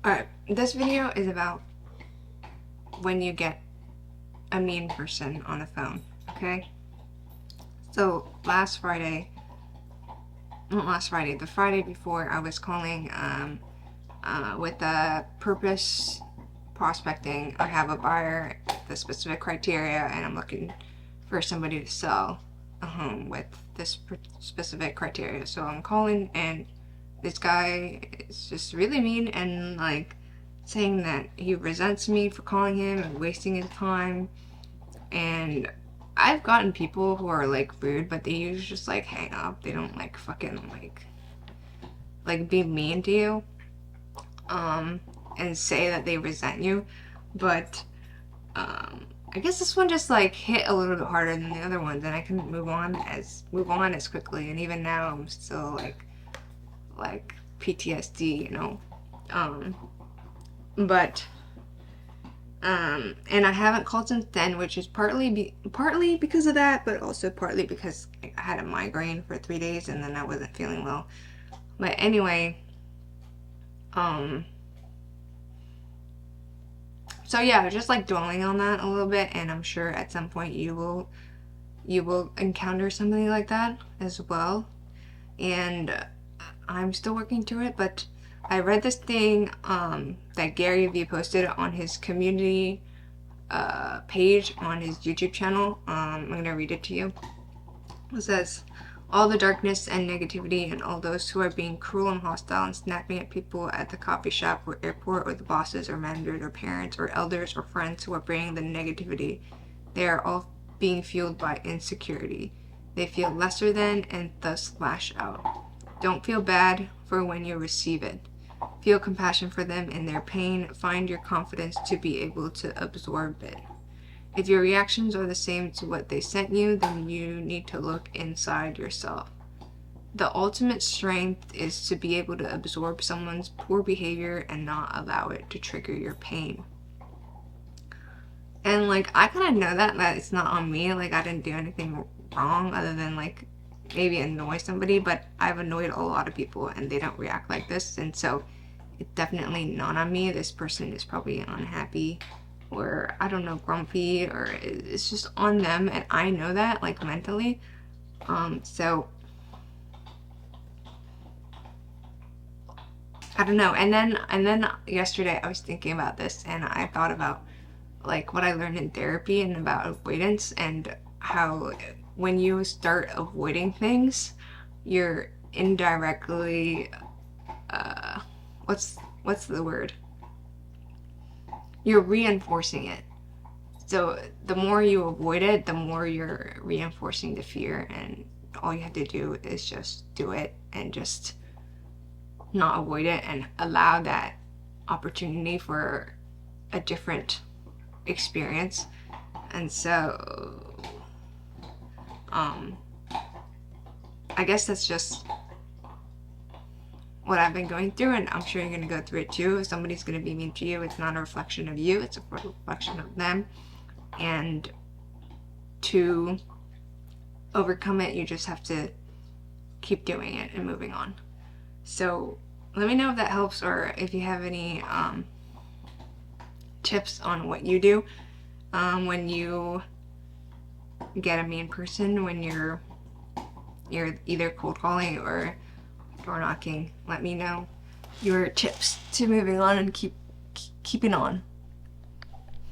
Alright, this video is about when you get a mean person on the phone, okay? So not last Friday, the Friday before, I was calling with a purpose prospecting. I have a buyer, the specific criteria, and I'm looking for somebody to sell a home with this specific criteria. So I'm calling, and this guy is just really mean and like saying that he resents me for calling him and wasting his time. And I've gotten people who are like rude, but they usually just like hang up. They don't like fucking like be mean to you and say that they resent you. But I guess this one just like hit a little bit harder than the other ones, and I couldn't move on as quickly. And even now, I'm still like PTSD, you know. Um, but and I haven't called since then, which is partly because of that, but also partly because I had a migraine for 3 days and then I wasn't feeling well. But anyway, um, so yeah, just like dwelling on that a little bit, and I'm sure at some point you will encounter something like that as well. And I'm still working through it, but I read this thing that Gary Vee posted on his community page on his YouTube channel. I'm gonna read it to you. It says, all the darkness and negativity and all those who are being cruel and hostile and snapping at people at the coffee shop or airport or the bosses or managers or parents or elders or friends who are bringing the negativity, they are all being fueled by insecurity. They feel lesser than and thus lash out. Don't feel bad for when you receive it. Feel compassion for them in their pain. Find your confidence to be able to absorb it. If your reactions are the same to what they sent you, then you need to look inside yourself. The ultimate strength is to be able to absorb someone's poor behavior and not allow it to trigger your pain. And like, I kind of know that it's not on me. Like, I didn't do anything wrong other than like maybe annoy somebody, but I've annoyed a lot of people and they don't react like this. And so it's definitely not on me. This person is probably unhappy or I don't know, grumpy, or it's just on them, and I know that like mentally. So I don't know. And then yesterday I was thinking about this, and I thought about like what I learned in therapy and about avoidance, and how when you start avoiding things, you're indirectly uh what's the word? You're reinforcing it. So the more you avoid it, the more you're reinforcing the fear, and all you have to do is just do it and just not avoid it and allow that opportunity for a different experience. And so um I guess that's just what I've been going through, and I'm sure you're going to go through it too. If somebody's going to be mean to you, it's not a reflection of you, it's a reflection of them. And to overcome it, you just have to keep doing it and moving on. So let me know if that helps, or if you have any tips on what you do when you get a mean person, when you're either cold calling or door knocking. Let me know your tips to moving on and keeping on.